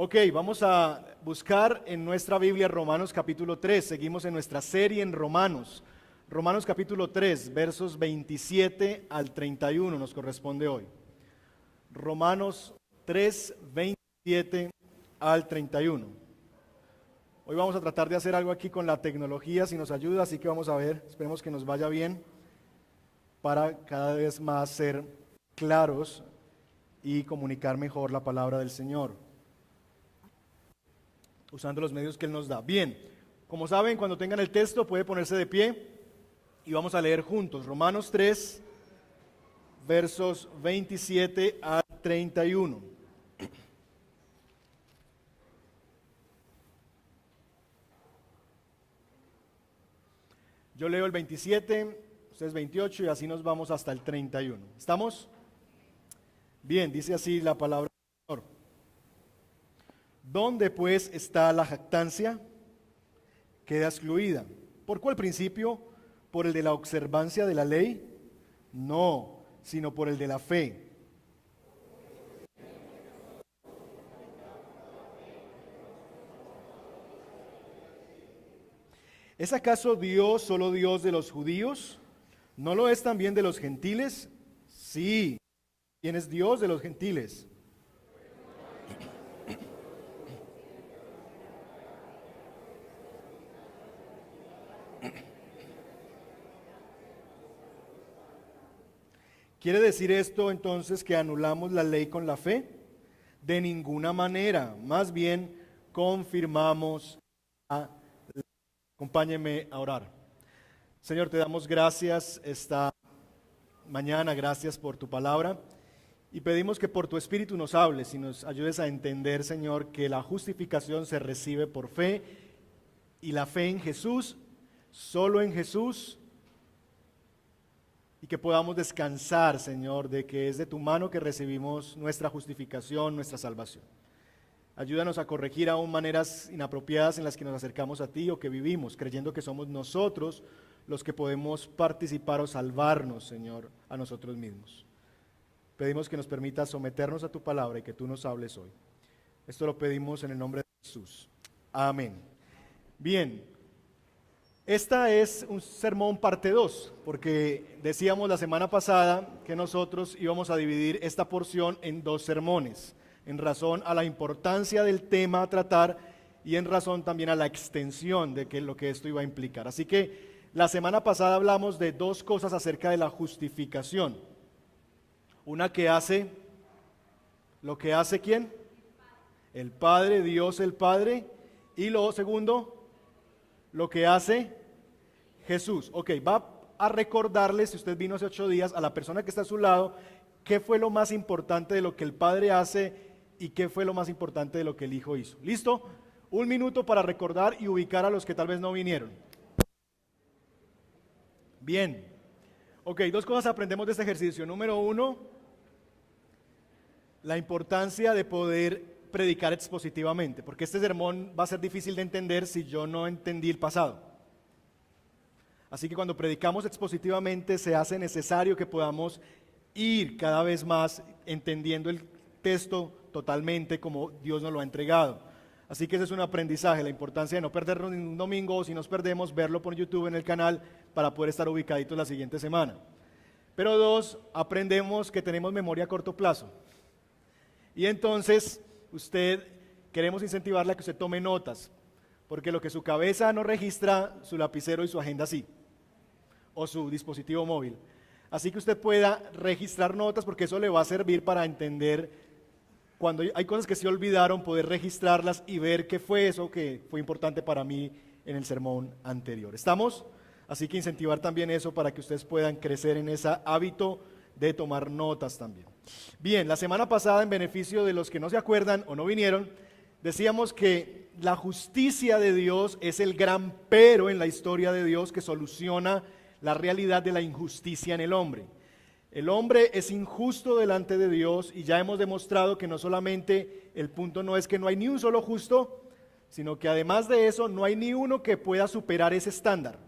Ok, vamos a buscar en nuestra Biblia Romanos capítulo 3. Seguimos en nuestra serie en Romanos. Romanos capítulo 3, versos 27 al 31 nos corresponde hoy. Romanos 3, 27 al 31. Hoy vamos a tratar de hacer algo aquí con la tecnología, si nos ayuda, así que vamos a ver, esperemos que nos vaya bien para cada vez más ser claros y comunicar mejor la palabra del Señor, usando los medios que Él nos da. Bien, como saben, cuando tengan el texto puede ponerse de pie y vamos a leer juntos Romanos 3, versos 27 al 31. Yo leo el 27, ustedes 28 y así nos vamos hasta el 31. ¿Estamos? Bien, dice así la palabra del Señor. ¿Dónde pues está la jactancia? Queda excluida. ¿Por cuál principio? ¿Por el de la observancia de la ley? No, sino por el de la fe. ¿Es acaso Dios solo Dios de los judíos? ¿No lo es también de los gentiles? Sí. ¿Quién es Dios de los gentiles? ¿Quiere decir esto entonces que anulamos la ley con la fe? De ninguna manera, más bien confirmamos la ley. Acompáñeme a orar. Señor, te damos gracias esta mañana, gracias por tu palabra y pedimos que por tu Espíritu nos hables y nos ayudes a entender, Señor, que la justificación se recibe por fe y la fe en Jesús, solo en Jesús, y que podamos descansar, Señor, de que es de tu mano que recibimos nuestra justificación, nuestra salvación. Ayúdanos a corregir aún maneras inapropiadas en las que nos acercamos a ti o que vivimos, creyendo que somos nosotros los que podemos participar o salvarnos, Señor, a nosotros mismos. Pedimos que nos permitas someternos a tu palabra y que tú nos hables hoy. Esto lo pedimos en el nombre de Jesús. Amén. Bien, esta es un sermón parte 2, porque decíamos la semana pasada que nosotros íbamos a dividir esta porción en 2 sermones, en razón a la importancia del tema a tratar y en razón también a la extensión de lo que esto iba a implicar. Así que la semana pasada hablamos de 2 cosas acerca de la justificación. Una que hace, ¿lo que hace quién? El Padre, Dios el Padre. Y lo segundo, lo que hace Jesús. Ok, va a recordarle, si usted vino hace 8 días, a la persona que está a su lado, qué fue lo más importante de lo que el Padre hace y qué fue lo más importante de lo que el Hijo hizo. ¿Listo? 1 minuto para recordar y ubicar a los que tal vez no vinieron. Bien. Ok, 2 cosas aprendemos de este ejercicio. Número 1, la importancia de poder predicar expositivamente, porque este sermón va a ser difícil de entender si yo no entendí el pasado. Así que cuando predicamos expositivamente se hace necesario que podamos ir cada vez más entendiendo el texto totalmente como Dios nos lo ha entregado. Así que ese es un aprendizaje, la importancia de no perdernos ningún domingo, o si nos perdemos, verlo por YouTube en el canal para poder estar ubicaditos la siguiente semana. Pero 2, aprendemos que tenemos memoria a corto plazo. Y entonces, queremos incentivarle a que usted tome notas, porque lo que su cabeza no registra, su lapicero y su agenda sí, o su dispositivo móvil. Así que usted pueda registrar notas, porque eso le va a servir para entender cuando hay cosas que se olvidaron, poder registrarlas y ver qué fue eso que fue importante para mí en el sermón anterior. ¿Estamos? Así que incentivar también eso para que ustedes puedan crecer en ese hábito de tomar notas también. Bien, la semana pasada, en beneficio de los que no se acuerdan o no vinieron, decíamos que la justicia de Dios es el gran pero en la historia de Dios que soluciona la realidad de la injusticia en el hombre. El hombre es injusto delante de Dios y ya hemos demostrado que no solamente el punto no es que no hay ni un solo justo, sino que además de eso no hay ni uno que pueda superar ese estándar.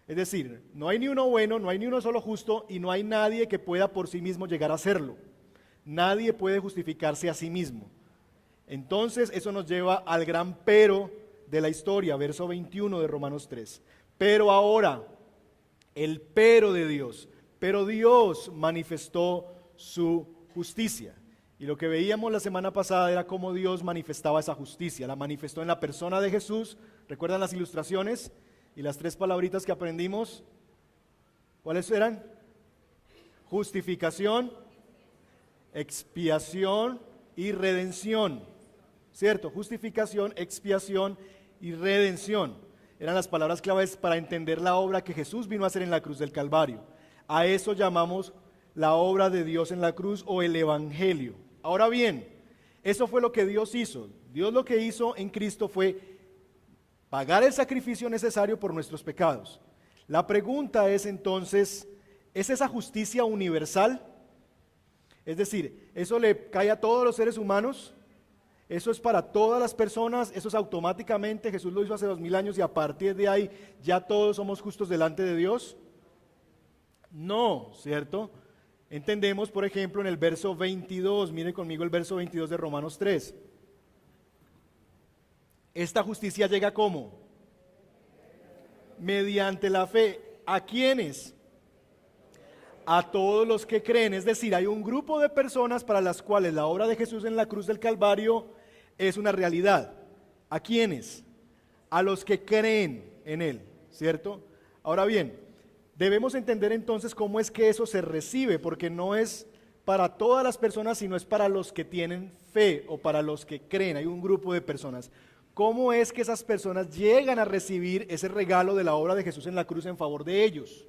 Es decir, no hay ni uno bueno, no hay ni uno solo justo y no hay nadie que pueda por sí mismo llegar a serlo. Nadie puede justificarse a sí mismo. Entonces eso nos lleva al gran pero de la historia, verso 21 de Romanos 3. Pero ahora, el pero de Dios, pero Dios manifestó su justicia. Y lo que veíamos la semana pasada era cómo Dios manifestaba esa justicia. La manifestó en la persona de Jesús. ¿Recuerdan las ilustraciones? Y las 3 palabritas que aprendimos, ¿cuáles eran? Justificación, expiación y redención. ¿Cierto? Justificación, expiación y redención. Eran las palabras claves para entender la obra que Jesús vino a hacer en la cruz del Calvario. A eso llamamos la obra de Dios en la cruz o el Evangelio. Ahora bien, eso fue lo que Dios hizo. Dios lo que hizo en Cristo fue pagar el sacrificio necesario por nuestros pecados. La pregunta es entonces, ¿es esa justicia universal? Es decir, ¿eso le cae a todos los seres humanos? ¿Eso es para todas las personas? ¿Eso es automáticamente? Jesús lo hizo hace 2000 años y a partir de ahí ya todos somos justos delante de Dios. No, ¿cierto? Entendemos, por ejemplo, en el verso 22, miren conmigo el verso 22 de Romanos 3. Esta justicia llega ¿cómo? Mediante la fe. ¿A quiénes? A todos los que creen. Es decir, hay un grupo de personas para las cuales la obra de Jesús en la cruz del Calvario es una realidad. ¿A quiénes? A los que creen en Él, ¿cierto? Ahora bien, debemos entender entonces cómo es que eso se recibe, porque no es para todas las personas, sino es para los que tienen fe o para los que creen. Hay un grupo de personas. ¿Cómo es que esas personas llegan a recibir ese regalo de la obra de Jesús en la cruz en favor de ellos?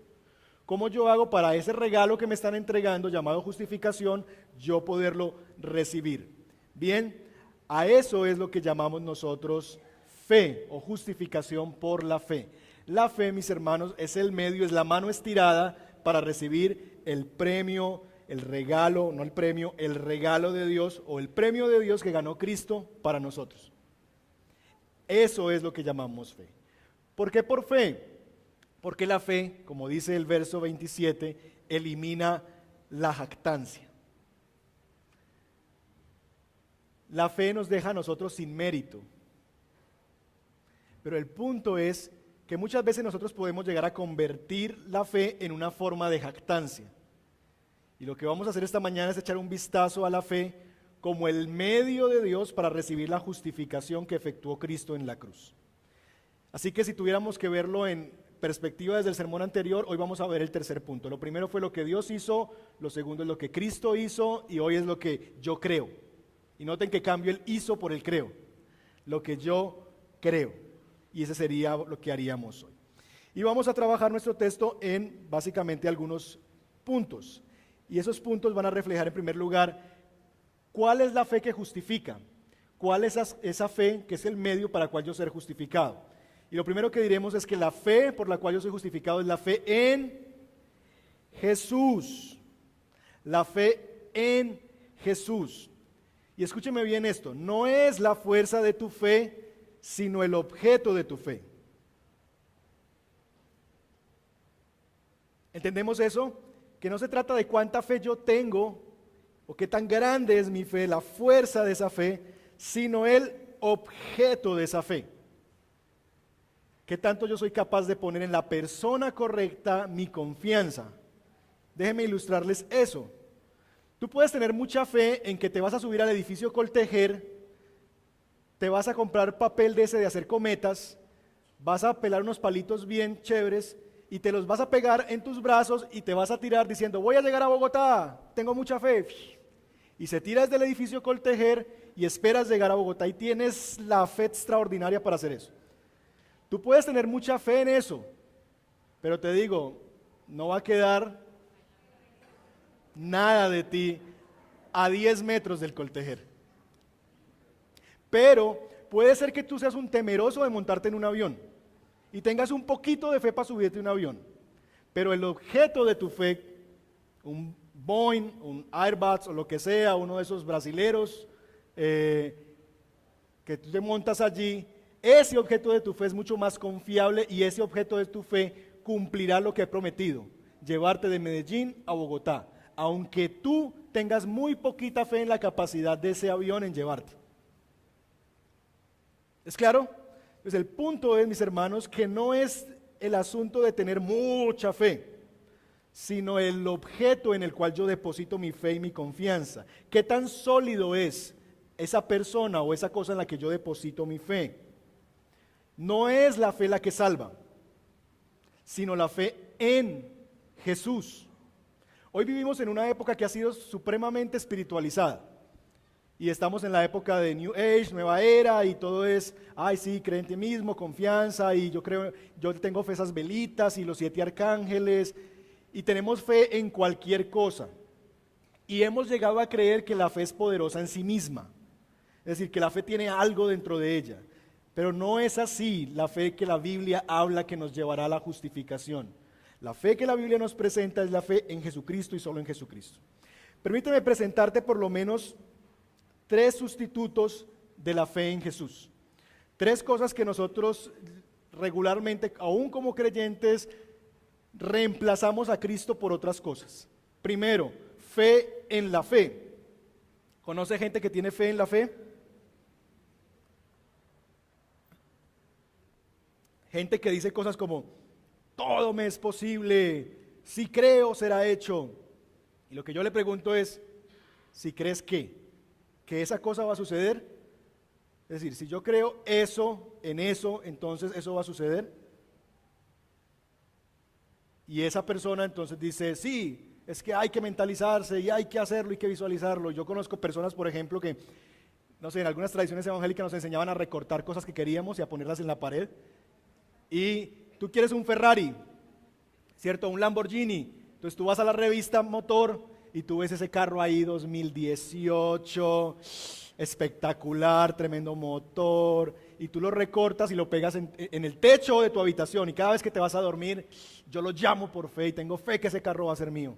¿Cómo yo hago para ese regalo que me están entregando, llamado justificación, yo poderlo recibir? Bien, a eso es lo que llamamos nosotros fe o justificación por la fe. La fe, mis hermanos, es el medio, es la mano estirada para recibir el premio, el regalo, no el premio, el regalo de Dios o el premio de Dios que ganó Cristo para nosotros. Eso es lo que llamamos fe. ¿Por qué por fe? Porque la fe, como dice el verso 27, elimina la jactancia. La fe nos deja a nosotros sin mérito. Pero el punto es que muchas veces nosotros podemos llegar a convertir la fe en una forma de jactancia. Y lo que vamos a hacer esta mañana es echar un vistazo a la fe como el medio de Dios para recibir la justificación que efectuó Cristo en la cruz. Así que si tuviéramos que verlo en perspectiva desde el sermón anterior, hoy vamos a ver el tercer punto. Lo primero fue lo que Dios hizo, lo segundo es lo que Cristo hizo y hoy es lo que yo creo. Y noten que cambio el hizo por el creo. Lo que yo creo. Y ese sería lo que haríamos hoy. Y vamos a trabajar nuestro texto en básicamente algunos puntos. Y esos puntos van a reflejar en primer lugar cuál es la fe que justifica, cuál es esa fe que es el medio para el cual yo ser justificado. Y lo primero que diremos es que la fe por la cual yo soy justificado es la fe en Jesús. La fe en Jesús. Y escúcheme bien esto, no es la fuerza de tu fe, sino el objeto de tu fe. ¿Entendemos eso? Que no se trata de cuánta fe yo tengo o qué tan grande es mi fe, la fuerza de esa fe, sino el objeto de esa fe. ¿Qué tanto yo soy capaz de poner en la persona correcta mi confianza? Déjenme ilustrarles eso. Tú puedes tener mucha fe en que te vas a subir al edificio Coltejer, te vas a comprar papel de ese de hacer cometas, vas a pelar unos palitos bien chéveres y te los vas a pegar en tus brazos y te vas a tirar diciendo, voy a llegar a Bogotá, tengo mucha fe. Y se tira desde el edificio Coltejer y esperas llegar a Bogotá y tienes la fe extraordinaria para hacer eso. Tú puedes tener mucha fe en eso, pero te digo, no va a quedar nada de ti a 10 metros del Coltejer. Pero puede ser que tú seas un temeroso de montarte en un avión y tengas un poquito de fe para subirte a un avión, pero el objeto de tu fe, un Boeing, un Airbus o lo que sea, uno de esos brasileros que tú te montas allí, ese objeto de tu fe es mucho más confiable y ese objeto de tu fe cumplirá lo que he prometido, llevarte de Medellín a Bogotá, aunque tú tengas muy poquita fe en la capacidad de ese avión en llevarte. ¿Es claro? Pues el punto es, mis hermanos, que no es el asunto de tener mucha fe, sino el objeto en el cual yo deposito mi fe y mi confianza. ¿Qué tan sólido es esa persona o esa cosa en la que yo deposito mi fe? No es la fe la que salva, sino la fe en Jesús. Hoy vivimos en una época que ha sido supremamente espiritualizada. Y estamos en la época de New Age, nueva era, y todo es, ay sí, cree en ti mismo, confianza, y yo tengo fe esas velitas y los 7 arcángeles, y tenemos fe en cualquier cosa. Y hemos llegado a creer que la fe es poderosa en sí misma. Es decir, que la fe tiene algo dentro de ella. Pero no es así la fe que la Biblia habla que nos llevará a la justificación. La fe que la Biblia nos presenta es la fe en Jesucristo y solo en Jesucristo. Permíteme presentarte por lo menos 3 sustitutos de la fe en Jesús. 3 cosas que nosotros regularmente, aún como creyentes, reemplazamos a Cristo por otras cosas. Primero, fe en la fe. ¿Conoce gente que tiene fe en la fe? Gente que dice cosas como, todo me es posible, si creo será hecho. Y lo que yo le pregunto es, si crees qué, que esa cosa va a suceder. Es decir, si yo creo eso, en eso, entonces eso va a suceder. Y esa persona entonces dice, sí, es que hay que mentalizarse y hay que hacerlo y que visualizarlo. Yo conozco personas, por ejemplo, que, no sé, en algunas tradiciones evangélicas nos enseñaban a recortar cosas que queríamos y a ponerlas en la pared. Y tú quieres un Ferrari, ¿cierto? Un Lamborghini. Entonces tú vas a la revista Motor y tú ves ese carro ahí 2018, espectacular, tremendo motor, y tú lo recortas y lo pegas en el techo de tu habitación, y cada vez que te vas a dormir, yo lo llamo por fe y tengo fe que ese carro va a ser mío.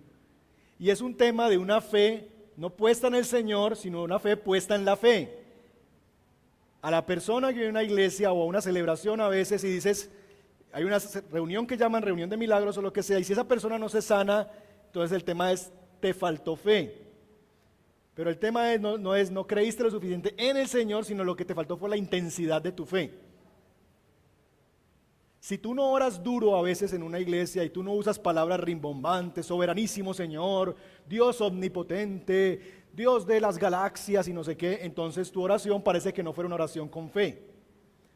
Y es un tema de una fe no puesta en el Señor, sino una fe puesta en la fe. A la persona que viene a una iglesia o a una celebración a veces y dices, hay una reunión que llaman reunión de milagros o lo que sea, y si esa persona no se sana, entonces el tema es, te faltó fe. Pero el tema es no creíste lo suficiente en el Señor, sino lo que te faltó fue la intensidad de tu fe. Si tú no oras duro a veces en una iglesia y tú no usas palabras rimbombantes, soberanísimo Señor, Dios omnipotente, Dios de las galaxias y no sé qué, entonces tu oración parece que no fuera una oración con fe.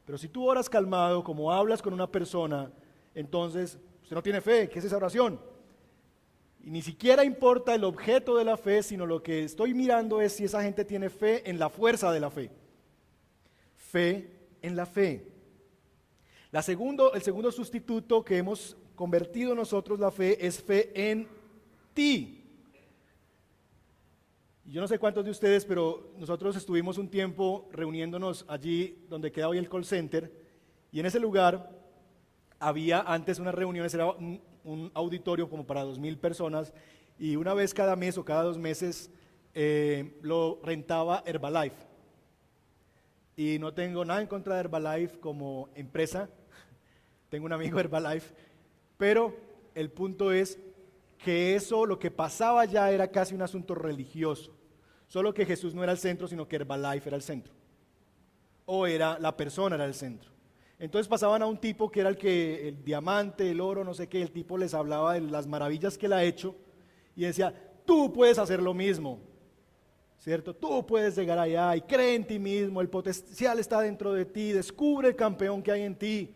Pero si tú oras calmado, como hablas con una persona, entonces usted no tiene fe. ¿Qué es esa oración? Y ni siquiera importa el objeto de la fe, sino lo que estoy mirando es si esa gente tiene fe en la fuerza de la fe. Fe en la fe. El segundo sustituto que hemos convertido nosotros la fe es fe en ti. Yo no sé cuántos de ustedes, pero nosotros estuvimos un tiempo reuniéndonos allí donde queda hoy el call center, y en ese lugar había antes unas reuniones, era un auditorio como para 2,000 personas, y una vez cada mes o cada 2 meses lo rentaba Herbalife. Y no tengo nada en contra de Herbalife como empresa, tengo un amigo de Herbalife, pero el punto es que eso, lo que pasaba ya era casi un asunto religioso, solo que Jesús no era el centro, sino que Herbalife era el centro, o era la persona era el centro. Entonces pasaban a un tipo que era el diamante, el oro, no sé qué, el tipo les hablaba de las maravillas que él ha hecho, y decía, tú puedes hacer lo mismo, ¿cierto? Tú puedes llegar allá y cree en ti mismo, el potencial está dentro de ti, descubre el campeón que hay en ti,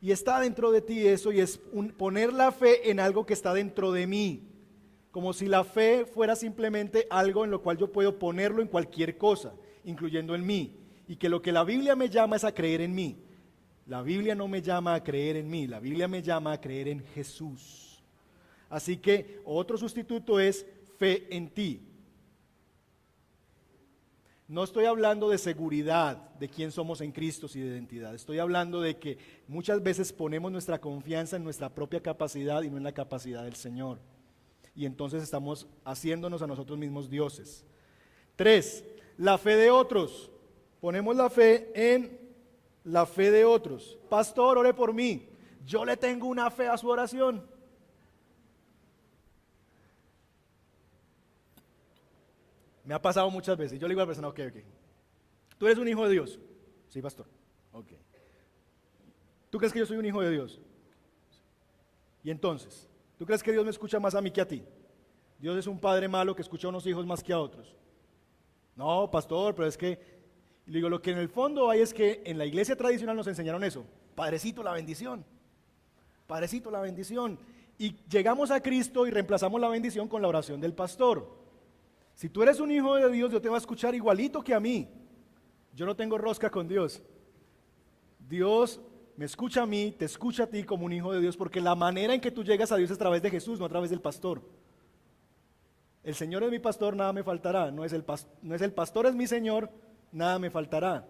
y está dentro de ti eso, y es poner la fe en algo que está dentro de mí, como si la fe fuera simplemente algo en lo cual yo puedo ponerlo en cualquier cosa, incluyendo en mí, y que lo que la Biblia me llama es a creer en mí. La Biblia no me llama a creer en mí, la Biblia me llama a creer en Jesús. Así que otro sustituto es fe en ti. No estoy hablando de seguridad de quién somos en Cristo y de identidad. Estoy hablando de que muchas veces ponemos nuestra confianza en nuestra propia capacidad y no en la capacidad del Señor. Y entonces estamos haciéndonos a nosotros mismos dioses. 3, la fe de otros. Ponemos la fe en la fe de otros. Pastor, ore por mí. Yo le tengo una fe a su oración. Me ha pasado muchas veces. Yo le digo a la persona, ok. ¿Tú eres un hijo de Dios? Sí, pastor. Ok. ¿Tú crees que yo soy un hijo de Dios? Y entonces, ¿tú crees que Dios me escucha más a mí que a ti? Dios es un padre malo que escucha a unos hijos más que a otros. No, pastor, pero es que, y le digo, lo que en el fondo hay es que en la iglesia tradicional nos enseñaron eso. Padrecito, la bendición. Padrecito, la bendición. Y llegamos a Cristo y reemplazamos la bendición con la oración del pastor. Si tú eres un hijo de Dios, Dios te va a escuchar igualito que a mí. Yo no tengo rosca con Dios. Dios me escucha a mí, te escucha a ti como un hijo de Dios, porque la manera en que tú llegas a Dios es a través de Jesús, no a través del pastor. El Señor es mi pastor, nada me faltará. No es el pastor es mi Señor, nada me faltará.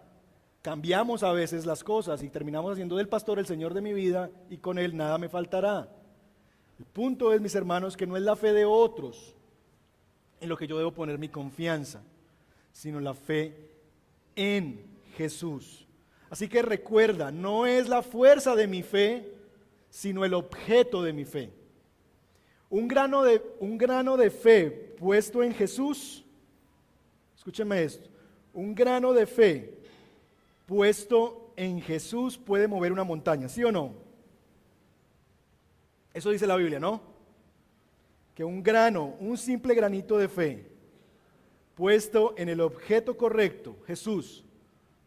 Cambiamos a veces las cosas y terminamos haciendo del pastor el Señor de mi vida y con él nada me faltará. El punto es, mis hermanos, que no es la fe de otros en lo que yo debo poner mi confianza, sino la fe en Jesús. Así que recuerda, no es la fuerza de mi fe, sino el objeto de mi fe. Un grano de fe puesto en Jesús, escúcheme esto, un grano de fe puesto en Jesús puede mover una montaña, ¿sí o no? Eso dice la Biblia, ¿no? Que un simple granito de fe puesto en el objeto correcto, Jesús,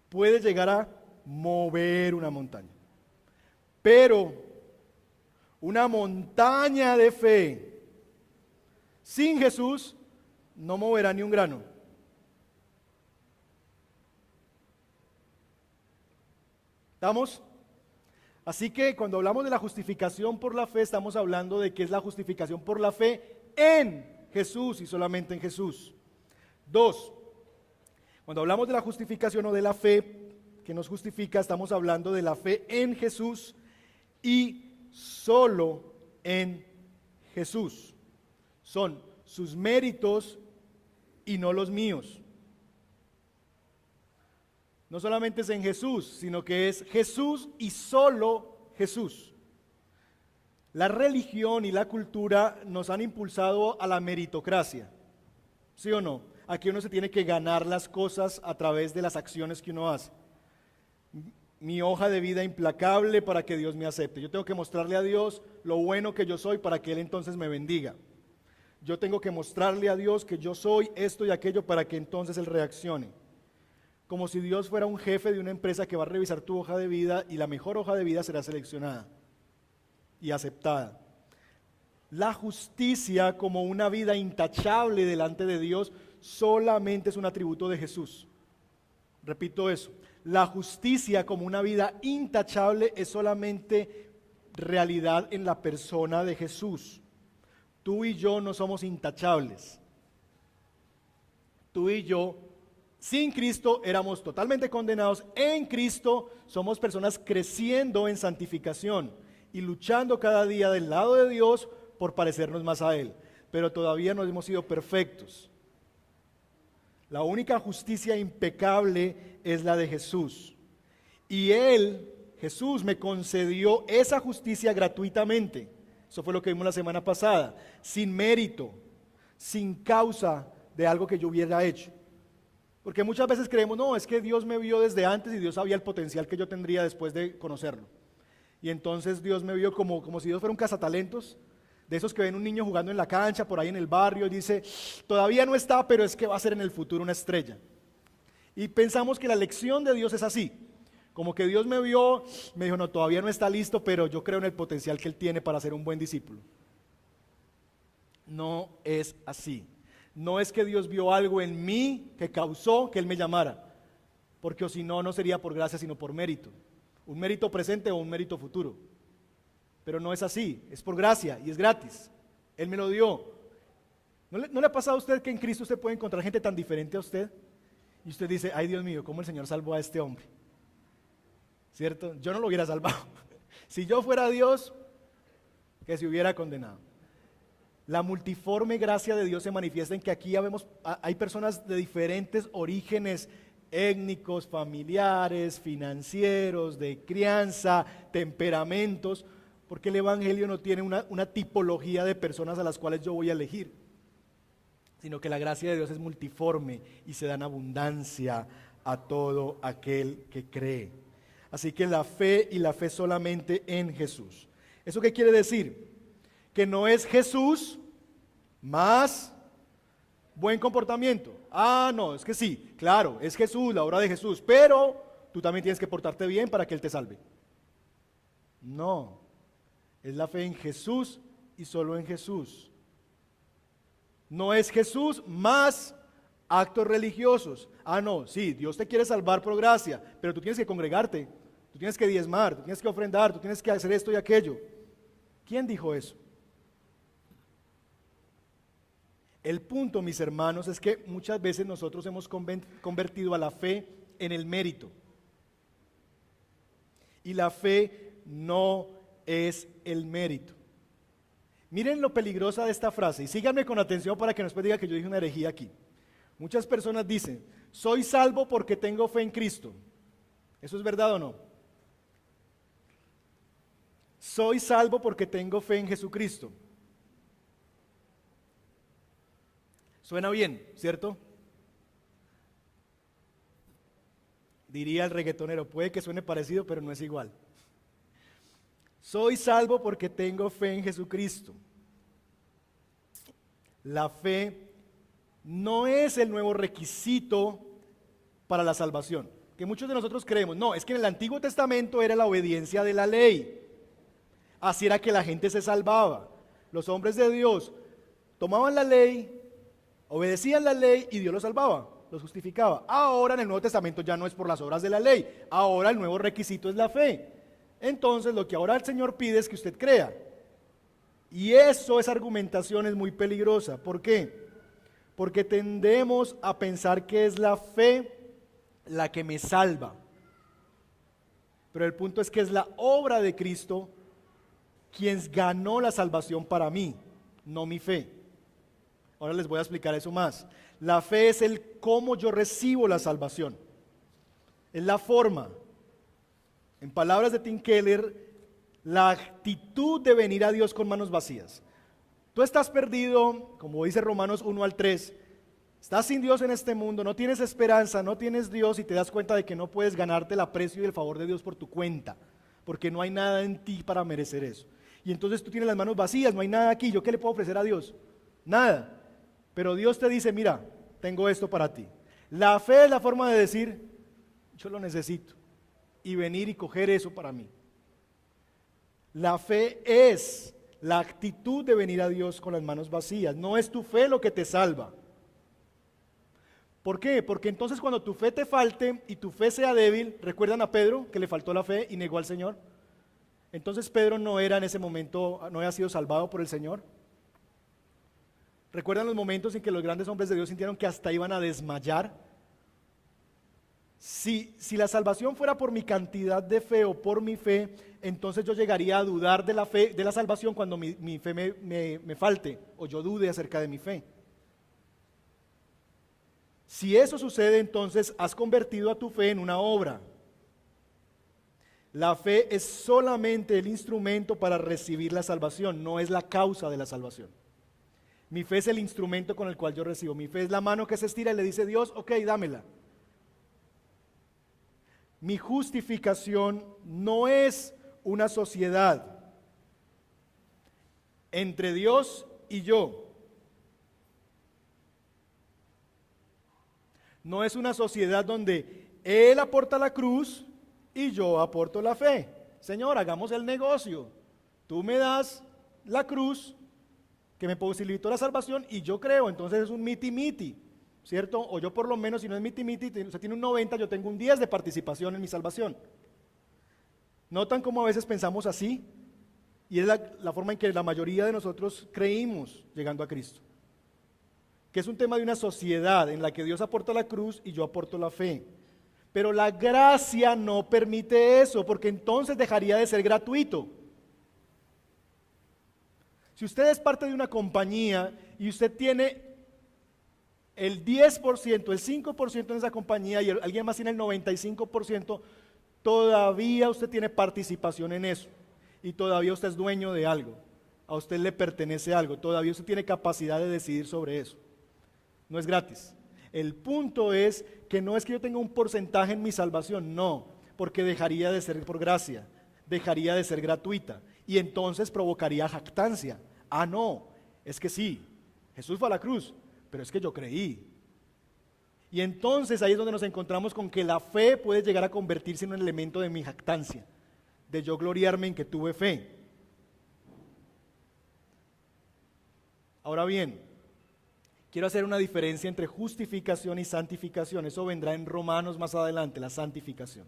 puede llegar a mover una montaña. Pero una montaña de fe sin Jesús no moverá ni un grano. ¿Estamos? Así que cuando hablamos de la justificación por la fe, estamos hablando de que es la justificación por la fe en Jesús y solamente en Jesús. 2. Cuando hablamos de la justificación o de la fe que nos justifica, estamos hablando de la fe en Jesús y solo en Jesús. Son sus méritos y no los míos. No solamente es en Jesús, sino que es Jesús y solo Jesús. La religión y la cultura nos han impulsado a la meritocracia, ¿sí o no? Aquí uno se tiene que ganar las cosas a través de las acciones que uno hace. Mi hoja de vida implacable para que Dios me acepte. Yo tengo que mostrarle a Dios lo bueno que yo soy para que Él entonces me bendiga. Yo tengo que mostrarle a Dios que yo soy esto y aquello para que entonces Él reaccione. Como si Dios fuera un jefe de una empresa que va a revisar tu hoja de vida y la mejor hoja de vida será seleccionada y aceptada. La justicia como una vida intachable delante de Dios solamente es un atributo de Jesús. Repito eso. La justicia como una vida intachable es solamente realidad en la persona de Jesús. Tú y yo no somos intachables. Tú y yo, sin Cristo, éramos totalmente condenados. En Cristo somos personas creciendo en santificación y luchando cada día del lado de Dios por parecernos más a Él. Pero todavía no hemos sido perfectos. La única justicia impecable es la de Jesús. Y Él, Jesús, me concedió esa justicia gratuitamente. Eso fue lo que vimos la semana pasada. Sin mérito, sin causa de algo que yo hubiera hecho. Porque muchas veces creemos, no, es que Dios me vio desde antes y Dios sabía el potencial que yo tendría después de conocerlo. Y entonces Dios me vio como si Dios fuera un cazatalentos, de esos que ven un niño jugando en la cancha, por ahí en el barrio, y dice, todavía no está, pero es que va a ser en el futuro una estrella. Y pensamos que la elección de Dios es así, como que Dios me vio, me dijo, no, todavía no está listo, pero yo creo en el potencial que Él tiene para ser un buen discípulo. No es así. No es que Dios vio algo en mí que causó que Él me llamara, porque o si no, no sería por gracia, sino por mérito. Un mérito presente o un mérito futuro. Pero no es así, es por gracia y es gratis. Él me lo dio. ¿No le ha pasado a usted que en Cristo usted puede encontrar gente tan diferente a usted? Y usted dice, ay Dios mío, ¿cómo el Señor salvó a este hombre? ¿Cierto? Yo no lo hubiera salvado. Si yo fuera Dios, que se hubiera condenado. La multiforme gracia de Dios se manifiesta en que aquí hay personas de diferentes orígenes étnicos, familiares, financieros, de crianza, temperamentos, porque el Evangelio no tiene una tipología de personas a las cuales yo voy a elegir, sino que la gracia de Dios es multiforme y se da en abundancia a todo aquel que cree. Así que la fe y la fe solamente en Jesús. ¿Eso qué quiere decir? Que no es Jesús más buen comportamiento. No, es que sí, claro, es Jesús, la obra de Jesús, pero tú también tienes que portarte bien para que Él te salve. No, es la fe en Jesús y solo en Jesús. No es Jesús más actos religiosos. No, sí, Dios te quiere salvar por gracia, pero tú tienes que congregarte, tú tienes que diezmar, tú tienes que ofrendar, tú tienes que hacer esto y aquello. ¿Quién dijo eso? El punto, mis hermanos, es que muchas veces nosotros hemos convertido a la fe en el mérito. Y la fe no es el mérito. Miren lo peligrosa de esta frase y síganme con atención para que no después diga que yo dije una herejía aquí. Muchas personas dicen, soy salvo porque tengo fe en Cristo. ¿Eso es verdad o no? Soy salvo porque tengo fe en Jesucristo. Suena bien, ¿cierto? Diría el reggaetonero, puede que suene parecido, pero no es igual. Soy salvo porque tengo fe en Jesucristo. La fe no es el nuevo requisito para la salvación, que muchos de nosotros creemos. No, es que en el Antiguo Testamento era la obediencia de la ley. Así era que la gente se salvaba. Los hombres de Dios tomaban la ley, obedecían la ley y Dios los salvaba, los justificaba. Ahora en el Nuevo Testamento ya no es por las obras de la ley, ahora el nuevo requisito es la fe. Entonces lo que ahora el Señor pide es que usted crea. Y esa argumentación es muy peligrosa. ¿Por qué? Porque tendemos a pensar que es la fe la que me salva. Pero el punto es que es la obra de Cristo quien ganó la salvación para mí, no mi fe. Ahora les voy a explicar eso más. La fe es el cómo yo recibo la salvación. Es la forma. En palabras de Tim Keller, la actitud de venir a Dios con manos vacías. Tú estás perdido, como dice Romanos 1 al 3, estás sin Dios en este mundo, no tienes esperanza, no tienes Dios y te das cuenta de que no puedes ganarte el aprecio y el favor de Dios por tu cuenta, porque no hay nada en ti para merecer eso. Y entonces tú tienes las manos vacías, no hay nada aquí, ¿yo qué le puedo ofrecer a Dios? Nada. Pero Dios te dice, mira, tengo esto para ti. La fe es la forma de decir, yo lo necesito, y venir y coger eso para mí. La fe es la actitud de venir a Dios con las manos vacías. No es tu fe lo que te salva. ¿Por qué? Porque entonces cuando tu fe te falte y tu fe sea débil, ¿recuerdan a Pedro que le faltó la fe y negó al Señor? Entonces Pedro no era en ese momento, no había sido salvado por el Señor. ¿Recuerdan los momentos en que los grandes hombres de Dios sintieron que hasta iban a desmayar? Si la salvación fuera por mi cantidad de fe o por mi fe, entonces yo llegaría a dudar de la fe, de la salvación cuando mi fe me falte o yo dude acerca de mi fe. Si eso sucede, entonces has convertido a tu fe en una obra. La fe es solamente el instrumento para recibir la salvación, no es la causa de la salvación. Mi fe es el instrumento con el cual yo recibo. Mi fe es la mano que se estira y le dice Dios, ok, dámela. Mi justificación no es una sociedad entre Dios y yo. No es una sociedad donde Él aporta la cruz y yo aporto la fe. Señor, hagamos el negocio. Tú me das la cruz que me posibilitó la salvación y yo creo, entonces es un miti-miti, ¿cierto? O yo por lo menos, si no es miti-miti, usted tiene un 90, yo tengo un 10 de participación en mi salvación. ¿Notan cómo a veces pensamos así? Y es la forma en que la mayoría de nosotros creímos llegando a Cristo. Que es un tema de una sociedad en la que Dios aporta la cruz y yo aporto la fe. Pero la gracia no permite eso, porque entonces dejaría de ser gratuito. Si usted es parte de una compañía y usted tiene el 10%, el 5% en esa compañía y alguien más tiene el 95%, todavía usted tiene participación en eso y todavía usted es dueño de algo, a usted le pertenece algo, todavía usted tiene capacidad de decidir sobre eso. No es gratis. El punto es que no es que yo tenga un porcentaje en mi salvación, no. porque dejaría de ser por gracia, dejaría de ser gratuita y entonces provocaría jactancia. Ah, no, es que sí, Jesús fue a la cruz, pero es que yo creí. Y entonces ahí es donde nos encontramos con que la fe puede llegar a convertirse en un elemento de mi jactancia, de yo gloriarme en que tuve fe. Ahora bien, quiero hacer una diferencia entre justificación y santificación. Eso vendrá en Romanos más adelante, la santificación.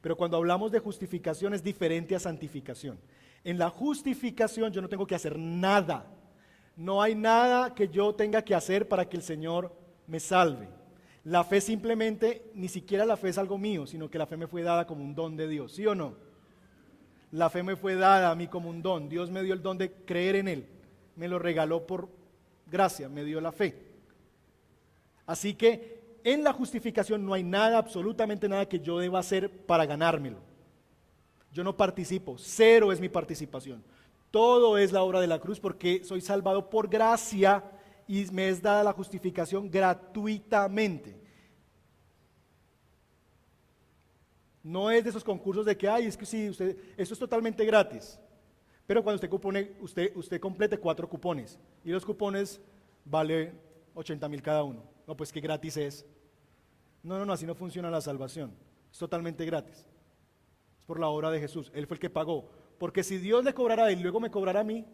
Pero cuando hablamos de justificación es diferente a santificación. En la justificación yo no tengo que hacer nada. No hay nada que yo tenga que hacer para que el Señor me salve. La fe simplemente, ni siquiera la fe es algo mío, sino que la fe me fue dada como un don de Dios, ¿sí o no? La fe me fue dada a mí como un don. Dios me dio el don de creer en Él. Me lo regaló por gracia, me dio la fe. Así que en la justificación no hay nada, absolutamente nada que yo deba hacer para ganármelo. Yo no participo, cero es mi participación. Todo es la obra de la cruz porque soy salvado por gracia y me es dada la justificación gratuitamente. No es de esos concursos de que, ay, es que sí, esto es totalmente gratis. Pero cuando usted complete 4 cupones y los cupones vale 80,000 cada uno. No, pues que gratis es. No, así no funciona la salvación. Es totalmente gratis. Es por la obra de Jesús. Él fue el que pagó. Porque si Dios le cobrara a él y luego me cobrara a mí,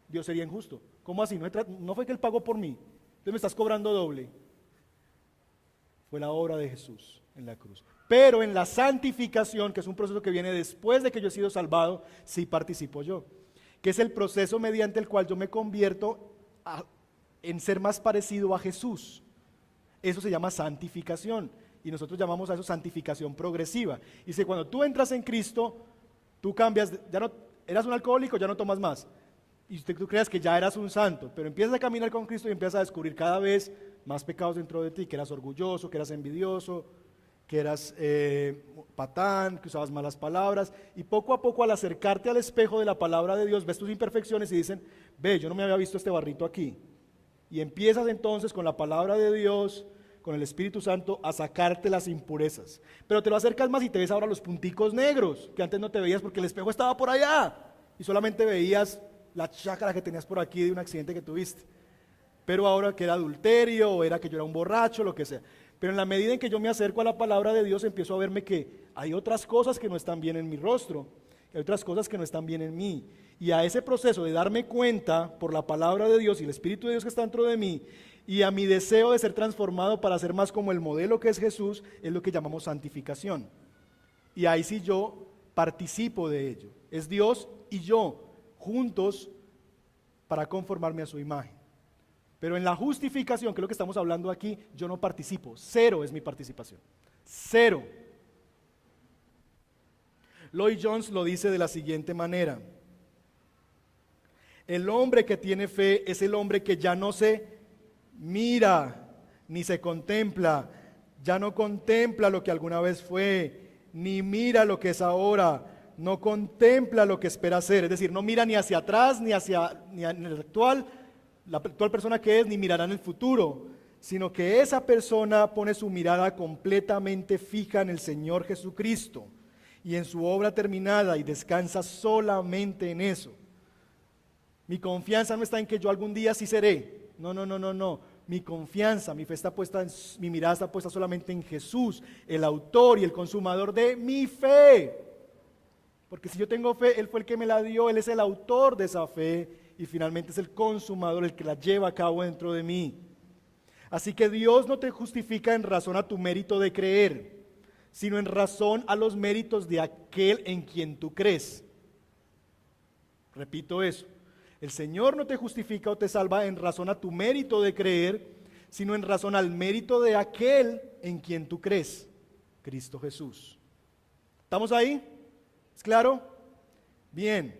Dios sería injusto. ¿Cómo así? No fue que él pagó por mí. Entonces me estás cobrando doble. Fue la obra de Jesús en la cruz. Pero en la santificación, que es un proceso que viene después de que yo he sido salvado, sí participo yo. Que es el proceso mediante el cual yo me convierto en ser más parecido a Jesús. Eso se llama santificación y nosotros llamamos a eso santificación progresiva. Y si cuando tú entras en Cristo, tú cambias, ya no eras un alcohólico, ya no tomas más. Y tú creas que ya eras un santo, pero empiezas a caminar con Cristo y empiezas a descubrir cada vez más pecados dentro de ti, que eras orgulloso, que eras envidioso, que eras patán, que usabas malas palabras, y poco a poco al acercarte al espejo de la palabra de Dios, ves tus imperfecciones y dicen, ve, yo no me había visto este barrito aquí, y empiezas entonces con la palabra de Dios, con el Espíritu Santo, a sacarte las impurezas, pero te lo acercas más y te ves ahora los punticos negros, que antes no te veías porque el espejo estaba por allá, y solamente veías la chácara que tenías por aquí de un accidente que tuviste, pero ahora que era adulterio, o era que yo era un borracho, lo que sea. Pero en la medida en que yo me acerco a la palabra de Dios, empiezo a verme que hay otras cosas que no están bien en mi rostro, que hay otras cosas que no están bien en mí. Y a ese proceso de darme cuenta por la palabra de Dios y el Espíritu de Dios que está dentro de mí, y a mi deseo de ser transformado para ser más como el modelo que es Jesús, es lo que llamamos santificación. Y ahí sí yo participo de ello. Es Dios y yo juntos para conformarme a su imagen. Pero en la justificación, que es lo que estamos hablando aquí, yo no participo. Cero es mi participación. Cero. Lloyd Jones lo dice de la siguiente manera. El hombre que tiene fe es el hombre que ya no se mira ni se contempla. Ya no contempla lo que alguna vez fue, ni mira lo que es ahora. No contempla lo que espera ser. Es decir, no mira ni hacia atrás, ni en el actual, la actual persona que es, ni mirará en el futuro, sino que esa persona pone su mirada completamente fija en el Señor Jesucristo y en su obra terminada y descansa solamente en eso. Mi confianza no está en que yo algún día sí seré. No. Mi confianza, mi fe está puesta, mi mirada está puesta solamente en Jesús, el autor y el consumador de mi fe. Porque si yo tengo fe, Él fue el que me la dio, Él es el autor de esa fe. Y finalmente es el consumador el que la lleva a cabo dentro de mí. Así que Dios no te justifica en razón a tu mérito de creer, sino en razón a los méritos de aquel en quien tú crees. Repito eso. El Señor no te justifica o te salva en razón a tu mérito de creer, sino en razón al mérito de aquel en quien tú crees, Cristo Jesús. ¿Estamos ahí? ¿Es claro? Bien.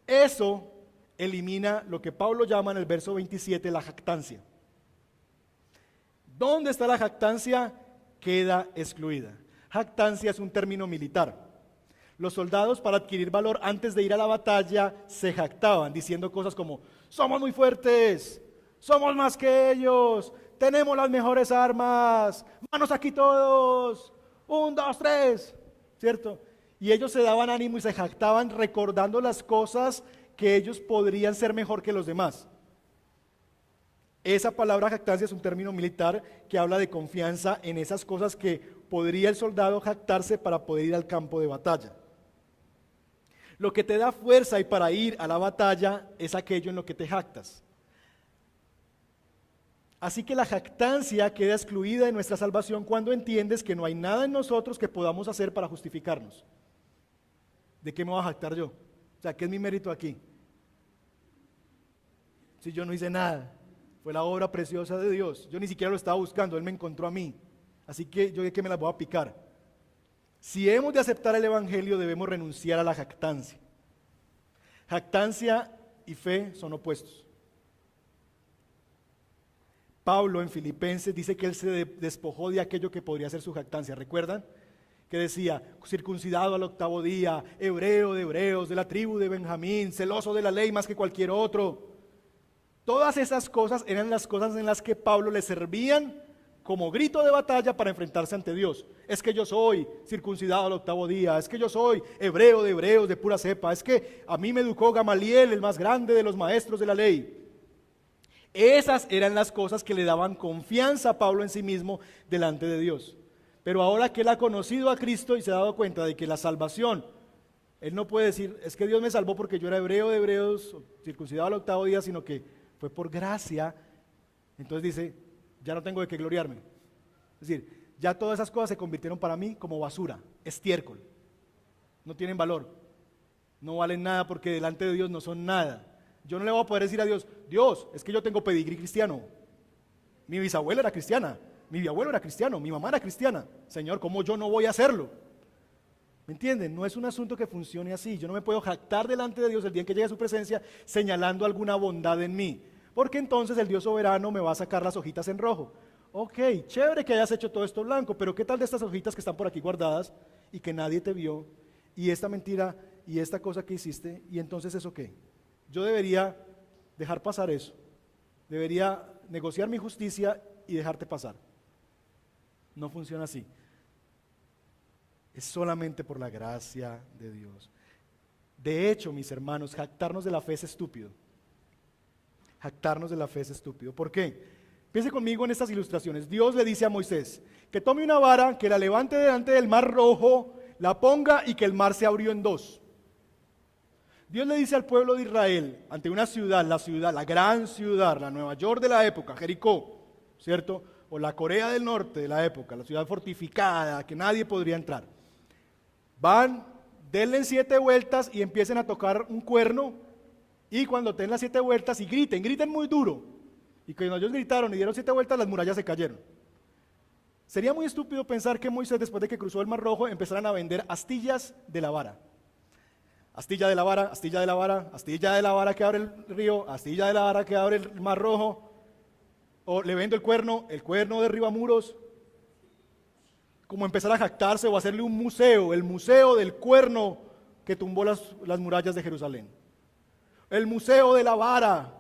Eso elimina lo que Pablo llama en el verso 27 la jactancia. ¿Dónde está la jactancia? Queda excluida. Jactancia es un término militar. Los soldados, para adquirir valor antes de ir a la batalla, se jactaban diciendo cosas como: somos muy fuertes, somos más que ellos, tenemos las mejores armas, manos aquí todos, 1, 2, 3. ¿cierto? Y ellos se daban ánimo y se jactaban recordando las cosas que ellos podrían ser mejor que los demás. Esa palabra jactancia es un término militar que habla de confianza en esas cosas que podría el soldado jactarse para poder ir al campo de batalla. Lo que te da fuerza y para ir a la batalla es aquello en lo que te jactas. Así que la jactancia queda excluida de nuestra salvación cuando entiendes que no hay nada en nosotros que podamos hacer para justificarnos. ¿De qué me voy a jactar yo? O sea, ¿qué es mi mérito aquí? Si yo no hice nada, fue la obra preciosa de Dios. Yo ni siquiera lo estaba buscando, Él me encontró a mí. Así que yo de qué me las voy a picar. Si hemos de aceptar el Evangelio, debemos renunciar a la jactancia. Jactancia y fe son opuestos. Pablo en Filipenses dice que él se despojó de aquello que podría ser su jactancia. ¿Recuerdan? Que decía, circuncidado al 8º día, hebreo de hebreos, de la tribu de Benjamín, celoso de la ley más que cualquier otro. Todas esas cosas eran las cosas en las que Pablo le servían como grito de batalla para enfrentarse ante Dios. Es que yo soy circuncidado al 8º día, es que yo soy hebreo de hebreos de pura cepa, es que a mí me educó Gamaliel, el más grande de los maestros de la ley. Esas eran las cosas que le daban confianza a Pablo en sí mismo delante de Dios. Pero ahora que él ha conocido a Cristo y se ha dado cuenta de que la salvación, él no puede decir, es que Dios me salvó porque yo era hebreo de hebreos, circuncidado al 8º día, sino que fue por gracia. Entonces dice, ya no tengo de qué gloriarme. Es decir, ya todas esas cosas se convirtieron para mí como basura, estiércol. No tienen valor, no valen nada porque delante de Dios no son nada. Yo no le voy a poder decir a Dios, Dios, es que yo tengo pedigrí cristiano. Mi bisabuela era cristiana, mi bisabuelo era cristiano, mi mamá era cristiana. Señor, ¿cómo yo no voy a hacerlo? ¿Me entienden? No es un asunto que funcione así. Yo no me puedo jactar delante de Dios el día en que llegue a su presencia señalando alguna bondad en mí. Porque entonces el Dios soberano me va a sacar las hojitas en rojo. Ok, chévere que hayas hecho todo esto blanco, pero ¿qué tal de estas hojitas que están por aquí guardadas y que nadie te vio? Y esta mentira y esta cosa que hiciste, ¿y entonces eso qué? Yo debería dejar pasar eso. Debería negociar mi justicia y dejarte pasar. No funciona así. Es solamente por la gracia de Dios. De hecho, mis hermanos, jactarnos de la fe es estúpido. Jactarnos de la fe es estúpido. ¿Por qué? Piense conmigo en estas ilustraciones. Dios le dice a Moisés que tome una vara, que la levante delante del mar rojo, la ponga y que el mar se abrió en dos. Dios le dice al pueblo de Israel, ante una ciudad, la gran ciudad, la Nueva York de la época, Jericó, ¿cierto? O la Corea del Norte de la época, la ciudad fortificada, que nadie podría entrar. Van, denle 7 vueltas y empiecen a tocar un cuerno, y cuando den las 7 vueltas y griten muy duro. Y cuando ellos gritaron y dieron 7 vueltas, las murallas se cayeron. Sería muy estúpido pensar que Moisés, después de que cruzó el Mar Rojo, empezaran a vender astillas de la vara. Astilla de la vara, astilla de la vara, astilla de la vara que abre el río, astilla de la vara que abre el Mar Rojo. O le vendo el cuerno derriba muros. Como empezar a jactarse o hacerle un museo, el museo del cuerno que tumbó las murallas de Jerusalén. El museo de la vara.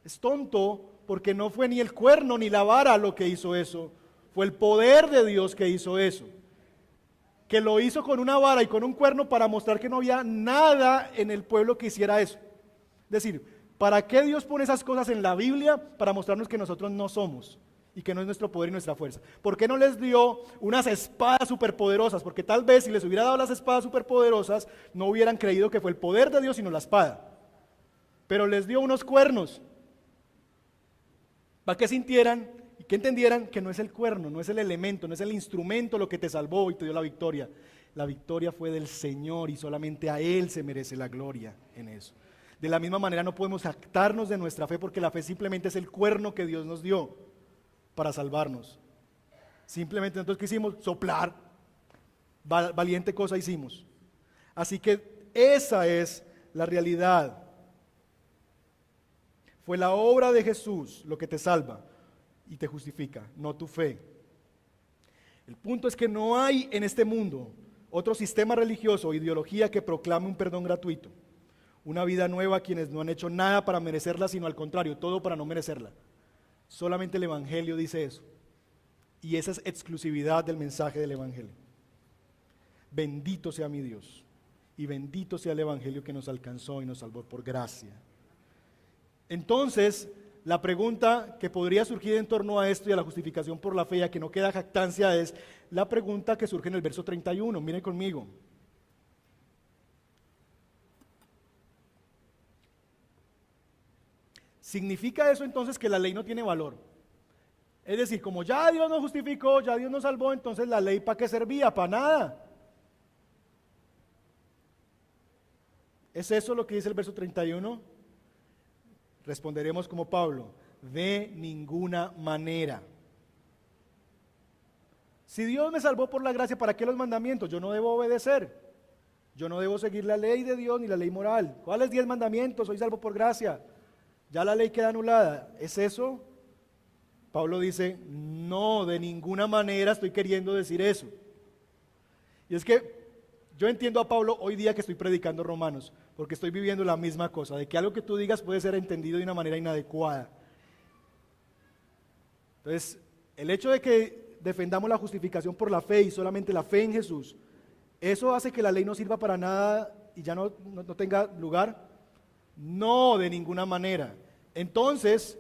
Es tonto porque no fue ni el cuerno ni la vara lo que hizo eso, fue el poder de Dios que hizo eso. Que lo hizo con una vara y con un cuerno para mostrar que no había nada en el pueblo que hiciera eso. Es decir, ¿para qué Dios pone esas cosas en la Biblia? Para mostrarnos que nosotros no somos y que no es nuestro poder y nuestra fuerza. ¿Por qué no les dio unas espadas superpoderosas? Porque tal vez si les hubiera dado las espadas superpoderosas, no hubieran creído que fue el poder de Dios sino la espada. Pero les dio unos cuernos para que sintieran y que entendieran que no es el cuerno, no es el elemento, no es el instrumento lo que te salvó y te dio la victoria. La victoria fue del Señor y solamente a Él se merece la gloria en eso. De la misma manera no podemos jactarnos de nuestra fe porque la fe simplemente es el cuerno que Dios nos dio para salvarnos. Simplemente nosotros quisimos soplar, valiente cosa hicimos. Así que esa es la realidad. Fue la obra de Jesús lo que te salva y te justifica, no tu fe. El punto es que no hay en este mundo otro sistema religioso o ideología que proclame un perdón gratuito, una vida nueva a quienes no han hecho nada para merecerla, sino al contrario, todo para no merecerla. Solamente el Evangelio dice eso. Y esa es exclusividad del mensaje del Evangelio. Bendito sea mi Dios y bendito sea el Evangelio que nos alcanzó y nos salvó por gracia. Entonces, la pregunta que podría surgir en torno a esto y a la justificación por la fe, ya que no queda jactancia, es la pregunta que surge en el verso 31. Miren conmigo. ¿Significa eso entonces que la ley no tiene valor? Es decir, como ya Dios nos justificó, ya Dios nos salvó, entonces la ley ¿para qué servía? Para nada. ¿Es eso lo que dice el verso 31? Responderemos como Pablo, de ninguna manera. Si Dios me salvó por la gracia, ¿para qué los mandamientos? Yo no debo obedecer. Yo no debo seguir la ley de Dios ni la ley moral. ¿Cuáles 10 mandamientos? Soy salvo por gracia. Ya la ley queda anulada. ¿Es eso? Pablo dice, no, de ninguna manera estoy queriendo decir eso. Y es que yo entiendo a Pablo hoy día que estoy predicando Romanos, porque estoy viviendo la misma cosa, de que algo que tú digas puede ser entendido de una manera inadecuada. Entonces, el hecho de que defendamos la justificación por la fe y solamente la fe en Jesús, ¿eso hace que la ley no sirva para nada y ya no tenga lugar? No, de ninguna manera. Entonces,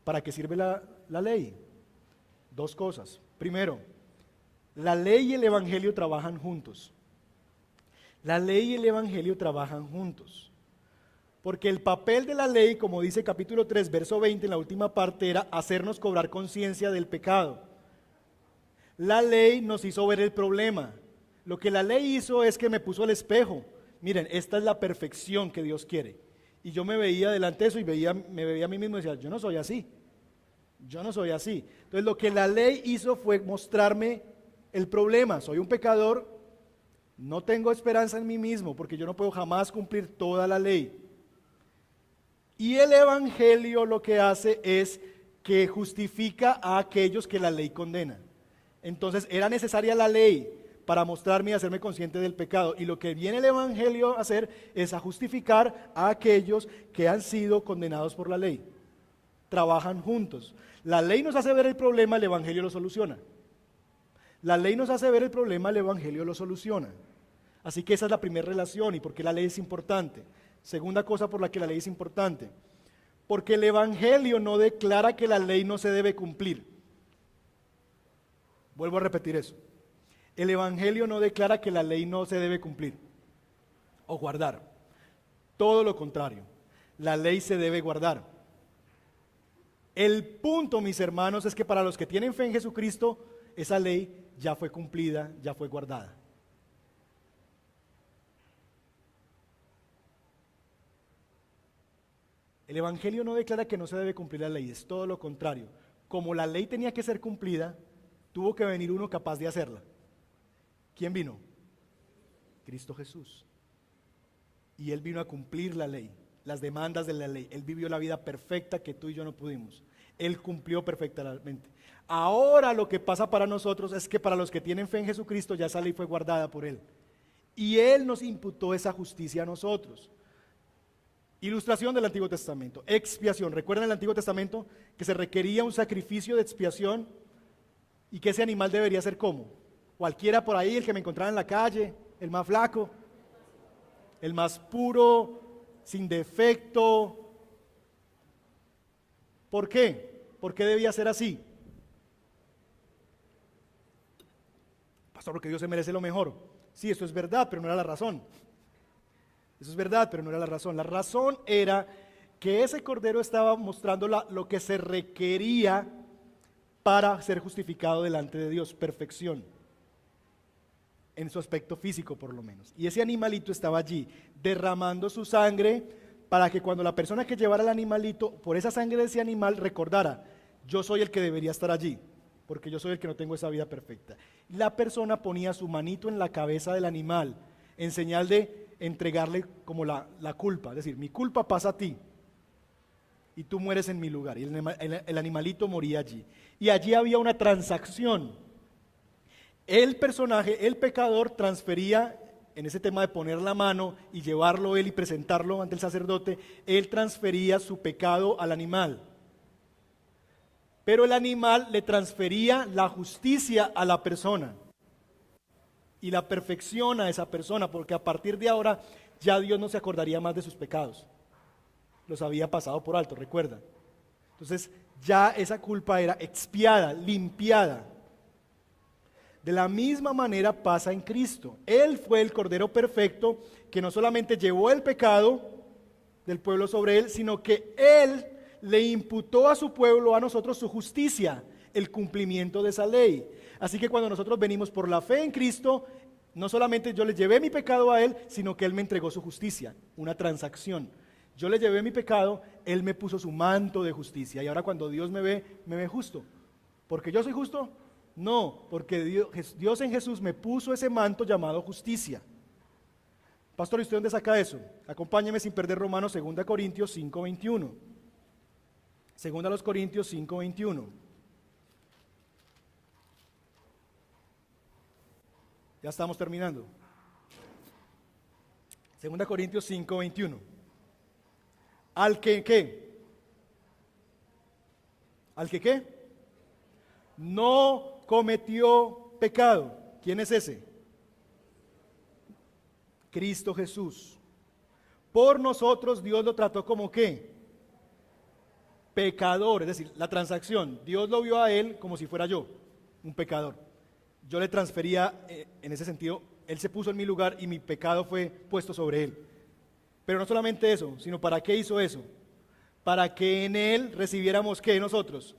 ¿para qué sirve la ley? Dos cosas. Primero, la ley y el Evangelio trabajan juntos. La ley y el Evangelio trabajan juntos. Porque el papel de la ley, como dice capítulo 3, verso 20, en la última parte, era hacernos cobrar conciencia del pecado. La ley nos hizo ver el problema. Lo que la ley hizo es que me puso al espejo. Miren, esta es la perfección que Dios quiere. Y yo me veía delante de eso y me veía a mí mismo y decía, yo no soy así. Yo no soy así. Entonces lo que la ley hizo fue mostrarme el problema. Soy un pecador, no tengo esperanza en mí mismo porque yo no puedo jamás cumplir toda la ley. Y el Evangelio lo que hace es que justifica a aquellos que la ley condena. Entonces era necesaria la ley para mostrarme y hacerme consciente del pecado. Y lo que viene el Evangelio a hacer es a justificar a aquellos que han sido condenados por la ley. Trabajan juntos. La ley nos hace ver el problema, el Evangelio lo soluciona. La ley nos hace ver el problema, el Evangelio lo soluciona. Así que esa es la primera relación y por qué la ley es importante. Segunda cosa por la que la ley es importante. Porque el Evangelio no declara que la ley no se debe cumplir. Vuelvo a repetir eso. El Evangelio no declara que la ley no se debe cumplir o guardar. Todo lo contrario, la ley se debe guardar. El punto, mis hermanos, es que para los que tienen fe en Jesucristo, esa ley ya fue cumplida, ya fue guardada. El Evangelio no declara que no se debe cumplir la ley, es todo lo contrario. Como la ley tenía que ser cumplida, tuvo que venir uno capaz de hacerla. ¿Quién vino? Cristo Jesús. Y Él vino a cumplir la ley, las demandas de la ley. Él vivió la vida perfecta que tú y yo no pudimos. Él cumplió perfectamente. Ahora lo que pasa para nosotros es que para los que tienen fe en Jesucristo ya esa ley fue guardada por Él. Y Él nos imputó esa justicia a nosotros. Ilustración del Antiguo Testamento. Expiación. ¿Recuerdan el Antiguo Testamento? Que se requería un sacrificio de expiación y que ese animal debería ser ¿cómo? Cualquiera por ahí, el que me encontrara en la calle, el más flaco, el más puro, sin defecto. ¿Por qué? ¿Por qué debía ser así? Pastor, porque Dios se merece lo mejor. Sí, eso es verdad, pero no era la razón. Eso es verdad, pero no era la razón. La razón era que ese cordero estaba mostrando lo que se requería para ser justificado delante de Dios, perfección, en su aspecto físico por lo menos. Y ese animalito estaba allí, derramando su sangre para que cuando la persona que llevara el animalito, por esa sangre de ese animal, recordara, yo soy el que debería estar allí, porque yo soy el que no tengo esa vida perfecta. La persona ponía su manito en la cabeza del animal, en señal de entregarle como la culpa, es decir, mi culpa pasa a ti y tú mueres en mi lugar. Y el animalito moría allí. Y allí había una transacción. El personaje, el pecador, transfería, en ese tema de poner la mano y llevarlo él y presentarlo ante el sacerdote, él transfería su pecado al animal. Pero el animal le transfería la justicia a la persona. y la perfecciona a esa persona, porque a partir de ahora ya Dios no se acordaría más de sus pecados. Los había pasado por alto, recuerda. Entonces ya esa culpa era expiada, limpiada. De la misma manera pasa en Cristo. Él fue el Cordero perfecto que no solamente llevó el pecado del pueblo sobre él, sino que Él le imputó a su pueblo, a nosotros, su justicia, el cumplimiento de esa ley. Así que cuando nosotros venimos por la fe en Cristo, no solamente yo le llevé mi pecado a Él, sino que Él me entregó su justicia, una transacción. Yo le llevé mi pecado, Él me puso su manto de justicia. Y ahora cuando Dios me ve justo. ¿Porque yo soy justo? No, porque Dios en Jesús me puso ese manto llamado justicia. Pastor, ¿y usted dónde saca eso? Acompáñeme sin perder Romanos 2 Corintios 5:21. 2 Corintios 5:21. Ya estamos terminando. 2 Corintios 5:21. Al que, ¿qué? Al que, ¿qué? No cometió pecado. ¿Quién es ese? Cristo Jesús. Por nosotros Dios lo trató como ¿qué? Pecador, es decir, la transacción. Dios lo vio a Él como si fuera yo, un pecador. Yo le transfería, en ese sentido, Él se puso en mi lugar y mi pecado fue puesto sobre Él. Pero no solamente eso, sino ¿para qué hizo eso? Para que en Él recibiéramos ¿qué nosotros?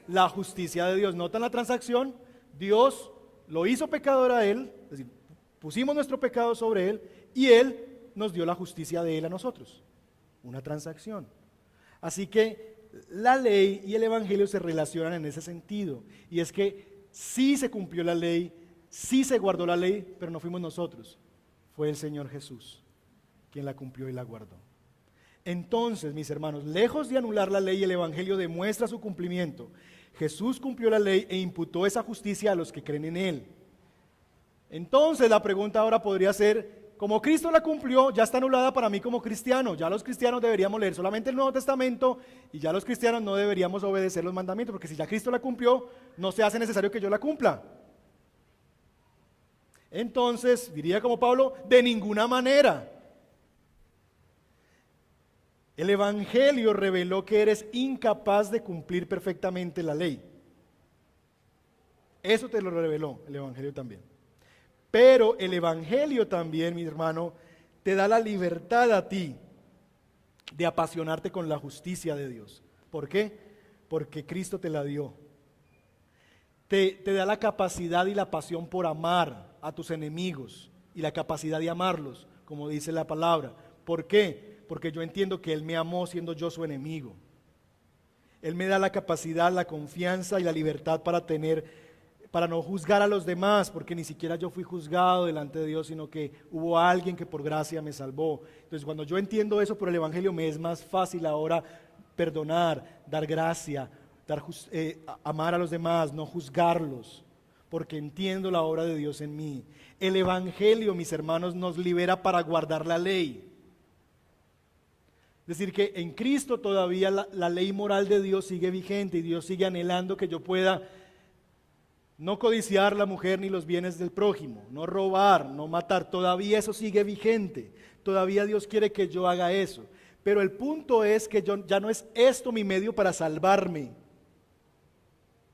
La justicia de Dios. ¿Notan la transacción? Dios lo hizo pecador a Él, es decir, pusimos nuestro pecado sobre Él y Él nos dio la justicia de Él a nosotros. Una transacción. Así que la ley y el evangelio se relacionan en ese sentido. Y es que sí se cumplió la ley, sí se guardó la ley, pero no fuimos nosotros. Fue el Señor Jesús quien la cumplió y la guardó. Entonces, mis hermanos, lejos de anular la ley, el evangelio demuestra su cumplimiento. Jesús cumplió la ley e imputó esa justicia a los que creen en Él. Entonces la pregunta ahora podría ser, como Cristo la cumplió, ya está anulada para mí como cristiano. Ya los cristianos deberíamos leer solamente el Nuevo Testamento y ya los cristianos no deberíamos obedecer los mandamientos, porque si ya Cristo la cumplió, no se hace necesario que yo la cumpla. Entonces, diría como Pablo, de ninguna manera. El evangelio reveló que eres incapaz de cumplir perfectamente la ley. Eso te lo reveló el evangelio también. Pero el evangelio también, mi hermano, te da la libertad a ti de apasionarte con la justicia de Dios. ¿Por qué? Porque Cristo te la dio. Te da la capacidad y la pasión por amar a tus enemigos y la capacidad de amarlos, como dice la palabra. ¿Por qué? Porque yo entiendo que Él me amó siendo yo su enemigo. Él me da la capacidad, la confianza y la libertad para no juzgar a los demás, porque ni siquiera yo fui juzgado delante de Dios, sino que hubo alguien que por gracia me salvó. Entonces, cuando yo entiendo eso por el evangelio, me es más fácil ahora perdonar, dar gracia, amar a los demás, no juzgarlos, porque entiendo la obra de Dios en mí. El evangelio, mis hermanos, nos libera para guardar la ley. Es decir, que en Cristo todavía la ley moral de Dios sigue vigente y Dios sigue anhelando que yo pueda no codiciar la mujer ni los bienes del prójimo, no robar, no matar. Todavía eso sigue vigente. Todavía Dios quiere que yo haga eso. Pero el punto es que ya no es esto mi medio para salvarme,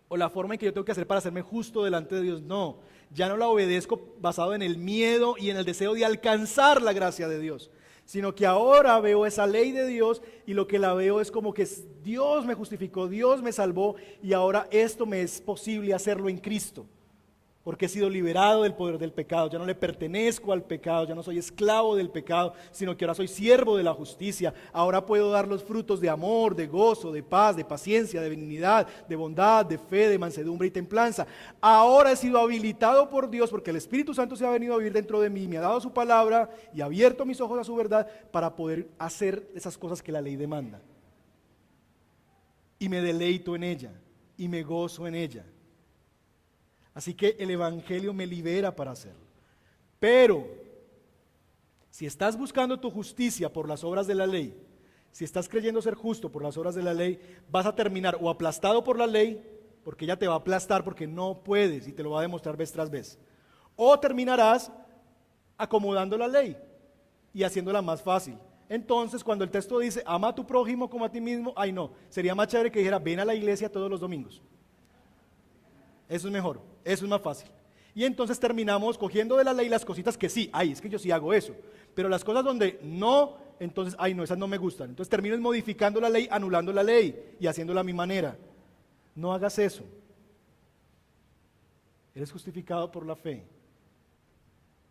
o la forma en que yo tengo que hacer para hacerme justo delante de Dios. No, ya no la obedezco basado en el miedo y en el deseo de alcanzar la gracia de Dios, sino que ahora veo esa ley de Dios y lo que la veo es como que Dios me justificó, Dios me salvó y ahora esto me es posible hacerlo en Cristo, porque he sido liberado del poder del pecado. Ya no le pertenezco al pecado, ya no soy esclavo del pecado, sino que ahora soy siervo de la justicia. Ahora puedo dar los frutos de amor, de gozo, de paz, de paciencia, de benignidad, de bondad, de fe, de mansedumbre y templanza. Ahora he sido habilitado por Dios porque el Espíritu Santo se ha venido a vivir dentro de mí, me ha dado su palabra y ha abierto mis ojos a su verdad para poder hacer esas cosas que la ley demanda. Y me deleito en ella y me gozo en ella. Así que el evangelio me libera para hacerlo. Pero, si estás buscando tu justicia por las obras de la ley, si estás creyendo ser justo por las obras de la ley, vas a terminar o aplastado por la ley, porque ella te va a aplastar porque no puedes y te lo va a demostrar vez tras vez. o terminarás acomodando la ley y haciéndola más fácil. Entonces, cuando el texto dice, ama a tu prójimo como a ti mismo, ay no, sería más chévere que dijera, ven a la iglesia todos los domingos. Eso es mejor, eso es más fácil. Y entonces terminamos cogiendo de la ley las cositas que sí, ay, es que yo sí hago eso. Pero las cosas donde no, entonces, ay no, esas no me gustan. Entonces termino modificando la ley, anulando la ley y haciéndola a mi manera. No hagas eso. Eres justificado por la fe.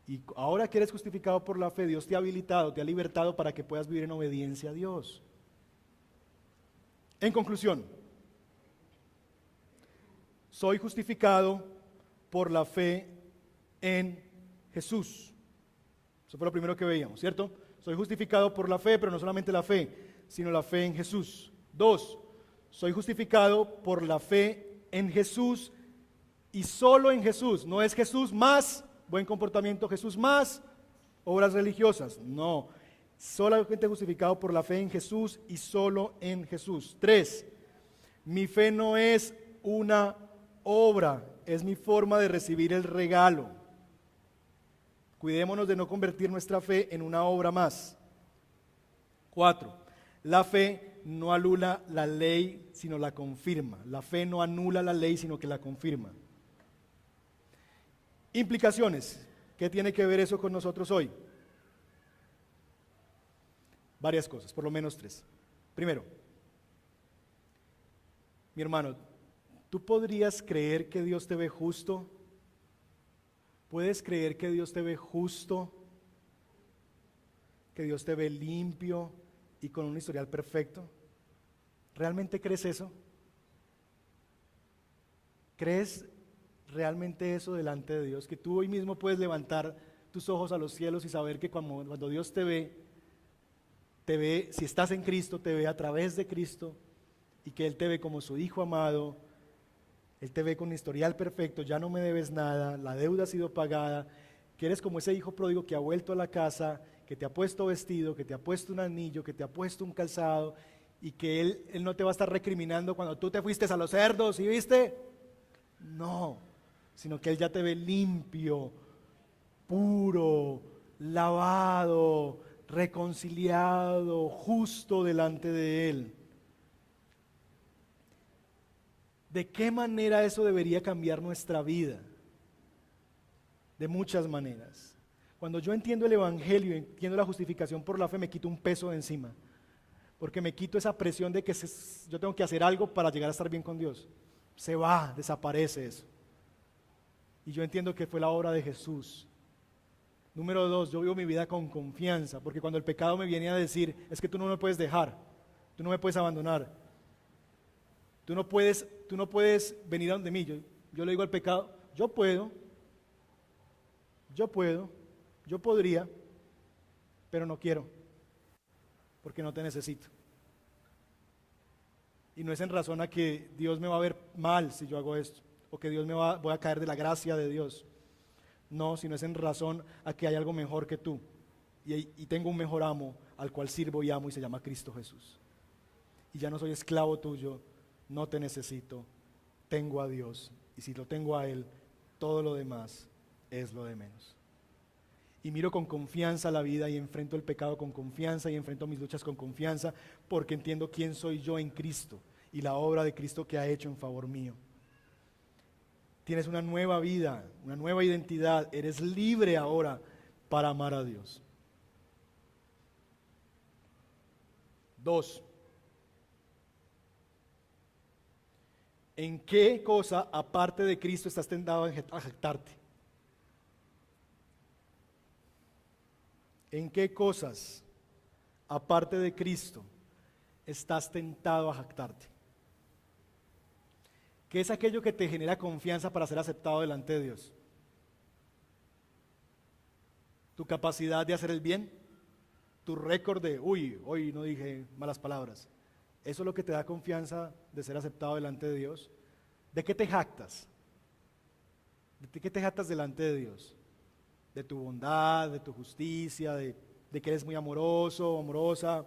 Y ahora que eres justificado por la fe, Dios te ha habilitado, te ha libertado para que puedas vivir en obediencia a Dios. En conclusión, soy justificado por la fe en Jesús. Eso fue lo primero que veíamos, ¿cierto? Soy justificado por la fe, pero no solamente la fe, sino la fe en Jesús. 2, soy justificado por la fe en Jesús y solo en Jesús. No es Jesús más buen comportamiento, Jesús más obras religiosas. No, solamente justificado por la fe en Jesús y solo en Jesús. 3, mi fe no es una obra, es mi forma de recibir el regalo. Cuidémonos de no convertir nuestra fe en una obra más. 4, la fe no anula la ley, sino la confirma. La fe no anula la ley, sino que la confirma. Implicaciones. ¿Qué tiene que ver eso con nosotros hoy? Varias cosas, por lo menos 3. Primero, mi hermano, ¿tú podrías creer que Dios te ve justo? ¿Puedes creer que Dios te ve justo? ¿Que Dios te ve limpio y con un historial perfecto? ¿Realmente crees eso? ¿Crees realmente eso delante de Dios? Que tú hoy mismo puedes levantar tus ojos a los cielos y saber que cuando Dios te ve, si estás en Cristo, te ve a través de Cristo y que Él te ve como su Hijo amado. Él te ve con un historial perfecto, ya no me debes nada, la deuda ha sido pagada, que eres como ese hijo pródigo que ha vuelto a la casa, que te ha puesto vestido, que te ha puesto un anillo, que te ha puesto un calzado y que Él no te va a estar recriminando cuando tú te fuiste a los cerdos, ¿sí viste? No, sino que Él ya te ve limpio, puro, lavado, reconciliado, justo delante de Él. ¿De qué manera eso debería cambiar nuestra vida? De muchas maneras. Cuando yo entiendo el Evangelio, entiendo la justificación por la fe, me quito un peso de encima. Porque me quito esa presión de que yo tengo que hacer algo para llegar a estar bien con Dios. Se va, desaparece eso. Y yo entiendo que fue la obra de Jesús. Número 2, yo vivo mi vida con confianza, porque cuando el pecado me viene a decir, es que tú no me puedes dejar, tú no me puedes abandonar. Tú no puedes venir a donde mí. Yo le digo al pecado, yo podría, pero no quiero, porque no te necesito. Y no es en razón a que Dios me va a ver mal si yo hago esto, o que voy a caer de la gracia de Dios. No, sino es en razón a que hay algo mejor que tú. Y tengo un mejor amo al cual sirvo y amo y se llama Cristo Jesús. Y ya no soy esclavo tuyo. No te necesito, tengo a Dios, y si lo tengo a Él, todo lo demás es lo de menos. Y miro con confianza la vida y enfrento el pecado con confianza y enfrento mis luchas con confianza, porque entiendo quién soy yo en Cristo y la obra de Cristo que ha hecho en favor mío. Tienes una nueva vida, una nueva identidad, eres libre ahora para amar a Dios. 2. ¿En qué cosa, aparte de Cristo, estás tentado a jactarte? ¿En qué cosas, aparte de Cristo, estás tentado a jactarte? ¿Qué es aquello que te genera confianza para ser aceptado delante de Dios? ¿Tu capacidad de hacer el bien? ¿Tu récord de, hoy no dije malas palabras? ¿Eso es lo que te da confianza de ser aceptado delante de Dios? ¿De qué te jactas? ¿De qué te jactas delante de Dios? ¿De tu bondad, de tu justicia, de que eres muy amoroso, amorosa?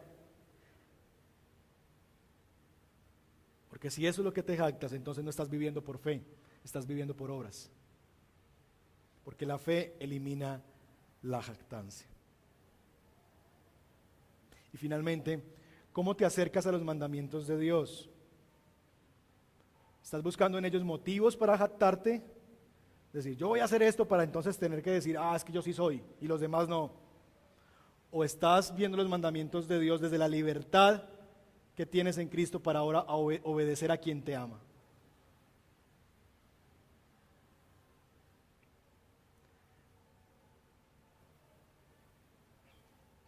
Porque si eso es lo que te jactas, entonces no estás viviendo por fe, estás viviendo por obras. porque la fe elimina la jactancia. Y finalmente, ¿cómo te acercas a los mandamientos de Dios? ¿Estás buscando en ellos motivos para jactarte? Es decir, yo voy a hacer esto para entonces tener que decir, es que yo sí soy y los demás no. ¿O estás viendo los mandamientos de Dios desde la libertad que tienes en Cristo para ahora obedecer a quien te ama?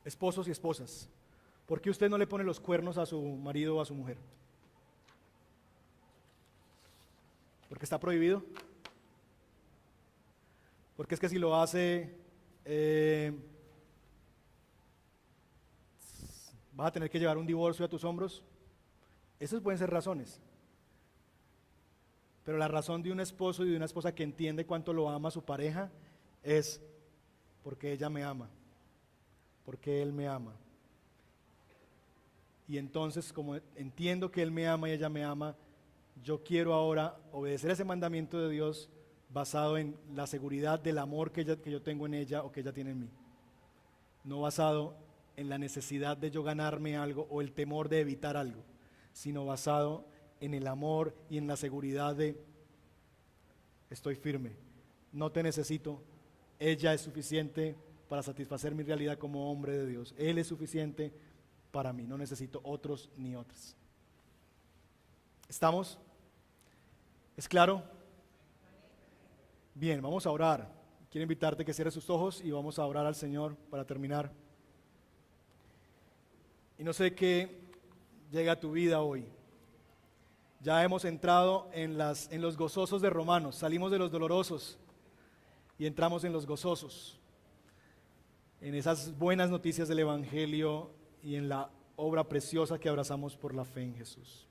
Esposos y esposas, ¿por qué usted no le pone los cuernos a su marido o a su mujer? ¿Porque está prohibido? Porque es que si lo hace, vas a tener que llevar un divorcio a tus hombros. Esas pueden ser razones. Pero la razón de un esposo y de una esposa que entiende cuánto lo ama a su pareja es porque ella me ama, porque él me ama. Y entonces, como entiendo que él me ama y ella me ama, yo quiero ahora obedecer ese mandamiento de Dios basado en la seguridad del amor que yo tengo en ella o que ella tiene en mí. No basado en la necesidad de yo ganarme algo o el temor de evitar algo, sino basado en el amor y en la seguridad de estoy firme, no te necesito, ella es suficiente para satisfacer mi realidad como hombre de Dios, él es suficiente para mí, no necesito otros ni otras. ¿Estamos? ¿Es claro? Bien, vamos a orar. Quiero invitarte a que cierres sus ojos y vamos a orar al Señor para terminar. Y no sé qué llega a tu vida hoy. Ya hemos entrado en los gozosos de Romanos, salimos de los dolorosos y entramos en los gozosos, en esas buenas noticias del Evangelio y en la obra preciosa que abrazamos por la fe en Jesús.